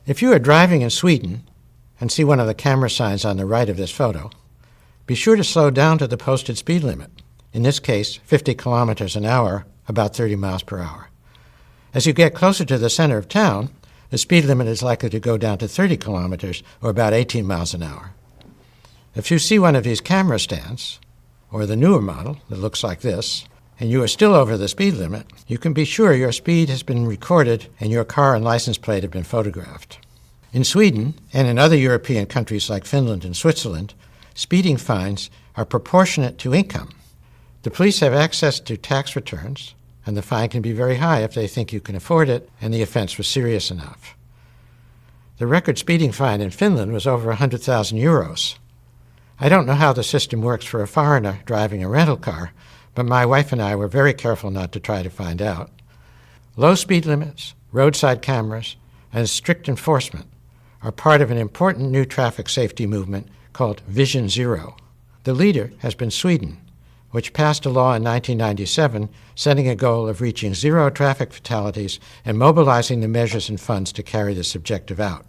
If you are driving in Sweden and see one of the camera signs on the right of this photo, be sure to slow down to the posted speed limit, in this case 50 kilometers an hour, about 30 miles per hour. As you get closer to the center of town, the speed limit is likely to go down to 30 kilometers or about 18 miles an hour. If you see one of these camera stands, or the newer model that looks like this, and you are still over the speed limit, you can be sure your speed has been recorded and your car and license plate have been photographed. In Sweden and in other European countries like Finland and Switzerland, speeding fines are proportionate to income. The police have access to tax returns, and the fine can be very high if they think you can afford it and the offense was serious enough. The record speeding fine in Finland was over 100,000 euros. I don't know how the system works for a foreigner driving a rental car, but my wife and I were very careful not to try to find out. Low speed limits, roadside cameras, and strict enforcement are part of an important new traffic safety movement called Vision Zero. The leader has been Sweden, which passed a law in 1997 setting a goal of reaching zero traffic fatalities and mobilizing the measures and funds to carry this objective out.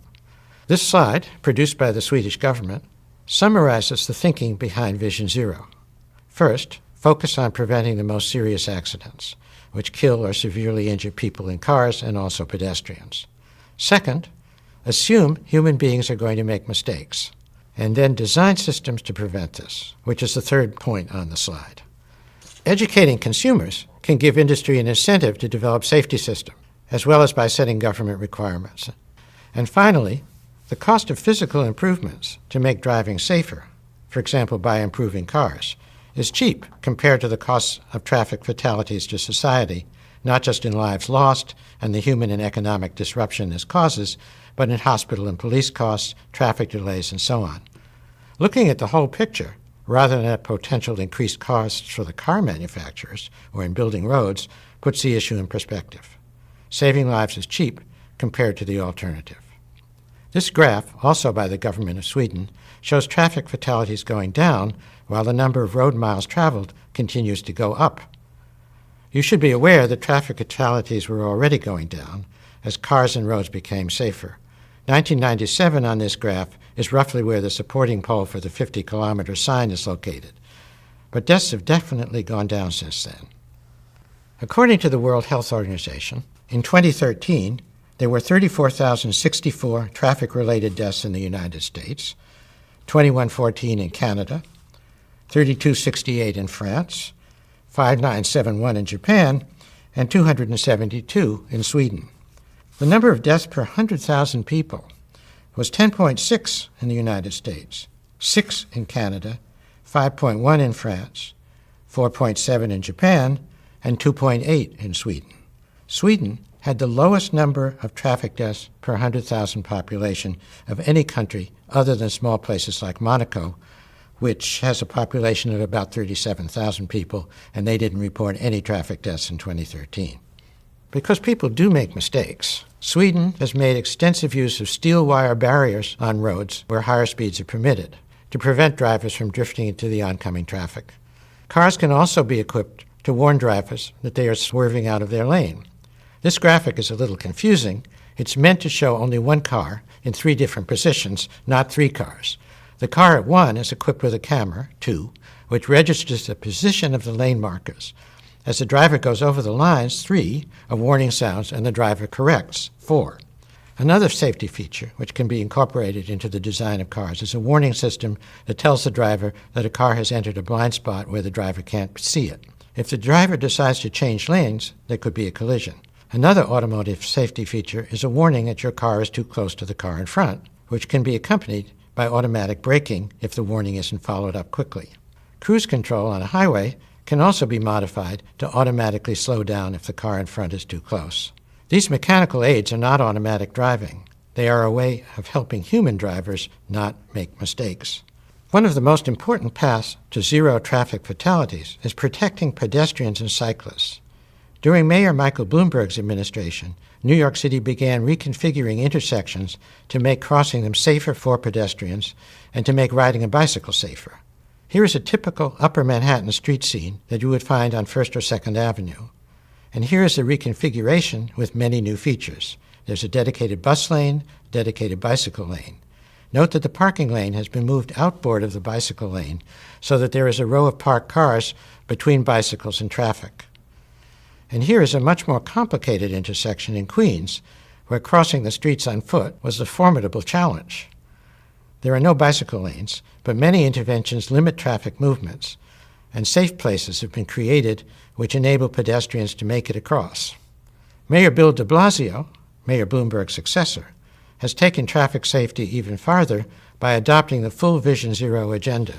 This slide, produced by the Swedish government, summarizes the thinking behind Vision Zero. First, focus on preventing the most serious accidents, which kill or severely injure people in cars and also pedestrians. Second, assume human beings are going to make mistakes, and then design systems to prevent this, which is the third point on the slide. Educating consumers can give industry an incentive to develop safety systems, as well as by setting government requirements. And finally, the cost of physical improvements to make driving safer, for example by improving cars, is cheap compared to the costs of traffic fatalities to society, not just in lives lost and the human and economic disruption this causes, but in hospital and police costs, traffic delays, and so on. Looking at the whole picture, rather than at potential increased costs for the car manufacturers or in building roads, puts the issue in perspective. Saving lives is cheap compared to the alternative. This graph, also by the government of Sweden, shows traffic fatalities going down while the number of road miles traveled continues to go up. You should be aware that traffic fatalities were already going down as cars and roads became safer. 1997 on this graph is roughly where the supporting pole for the 50-kilometer sign is located, but deaths have definitely gone down since then. According to the World Health Organization, in 2013, there were 34,064 traffic-related deaths in the United States, 2,114 in Canada, 3,268 in France, 5,971 in Japan, and 272 in Sweden. The number of deaths per 100,000 people was 10.6 in the United States, 6 in Canada, 5.1 in France, 4.7 in Japan, and 2.8 in Sweden. Sweden had the lowest number of traffic deaths per 100,000 population of any country other than small places like Monaco, which has a population of about 37,000 people, and they didn't report any traffic deaths in 2013. Because people do make mistakes, Sweden has made extensive use of steel wire barriers on roads where higher speeds are permitted to prevent drivers from drifting into the oncoming traffic. Cars can also be equipped to warn drivers that they are swerving out of their lane. This graphic is a little confusing. It's meant to show only one car in 3 different positions, not 3 cars. The car at 1 is equipped with a camera, 2, which registers the position of the lane markers. As the driver goes over the lines, 3, a warning sounds and the driver corrects, 4. Another safety feature, which can be incorporated into the design of cars, is a warning system that tells the driver that a car has entered a blind spot where the driver can't see it. If the driver decides to change lanes, there could be a collision. Another automotive safety feature is a warning that your car is too close to the car in front, which can be accompanied by automatic braking if the warning isn't followed up quickly. Cruise control on a highway can also be modified to automatically slow down if the car in front is too close. These mechanical aids are not automatic driving. They are a way of helping human drivers not make mistakes. One of the most important paths to zero traffic fatalities is protecting pedestrians and cyclists. During Mayor Michael Bloomberg's administration, New York City began reconfiguring intersections to make crossing them safer for pedestrians and to make riding a bicycle safer. Here is a typical Upper Manhattan street scene that you would find on 1st or 2nd Avenue. And here is a reconfiguration with many new features. There's a dedicated bus lane, dedicated bicycle lane. Note that the parking lane has been moved outboard of the bicycle lane so that there is a row of parked cars between bicycles and traffic. And here is a much more complicated intersection in Queens, where crossing the streets on foot was a formidable challenge. There are no bicycle lanes, but many interventions limit traffic movements, and safe places have been created which enable pedestrians to make it across. Mayor Bill de Blasio, Mayor Bloomberg's successor, has taken traffic safety even farther by adopting the full Vision Zero agenda.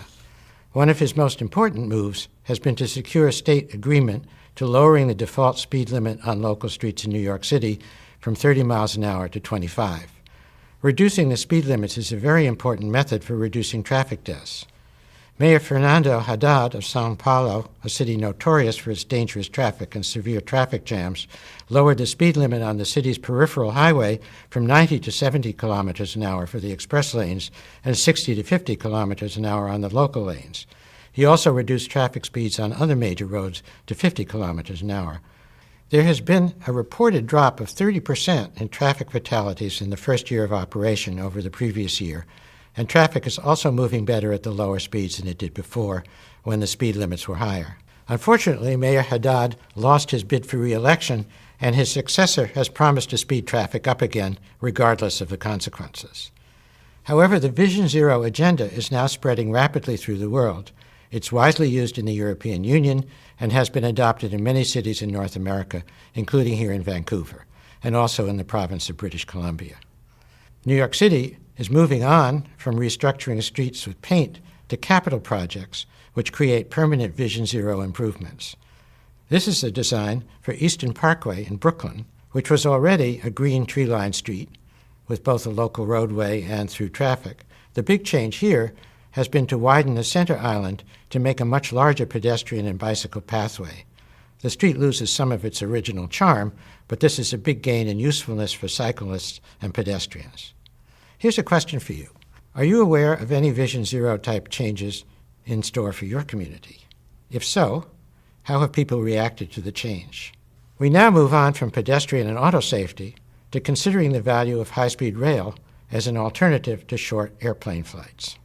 One of his most important moves has been to secure state agreement to lowering the default speed limit on local streets in New York City from 30 miles an hour to 25. Reducing the speed limits is a very important method for reducing traffic deaths. Mayor Fernando Haddad of São Paulo, a city notorious for its dangerous traffic and severe traffic jams, lowered the speed limit on the city's peripheral highway from 90 to 70 kilometers an hour for the express lanes and 60 to 50 kilometers an hour on the local lanes. He also reduced traffic speeds on other major roads to 50 kilometers an hour. There has been a reported drop of 30% in traffic fatalities in the first year of operation over the previous year, and traffic is also moving better at the lower speeds than it did before, when the speed limits were higher. Unfortunately, Mayor Haddad lost his bid for re-election, and his successor has promised to speed traffic up again, regardless of the consequences. However, the Vision Zero agenda is now spreading rapidly through the world. It's widely used in the European Union and has been adopted in many cities in North America, including here in Vancouver, and also in the province of British Columbia. New York City is moving on from restructuring streets with paint to capital projects which create permanent Vision Zero improvements. This is the design for Eastern Parkway in Brooklyn, which was already a green tree-lined street with both a local roadway and through traffic. The big change here has been to widen the center island to make a much larger pedestrian and bicycle pathway. The street loses some of its original charm, but this is a big gain in usefulness for cyclists and pedestrians. Here's a question for you. Are you aware of any Vision Zero type changes in store for your community? If so, how have people reacted to the change? We now move on from pedestrian and auto safety to considering the value of high-speed rail as an alternative to short airplane flights.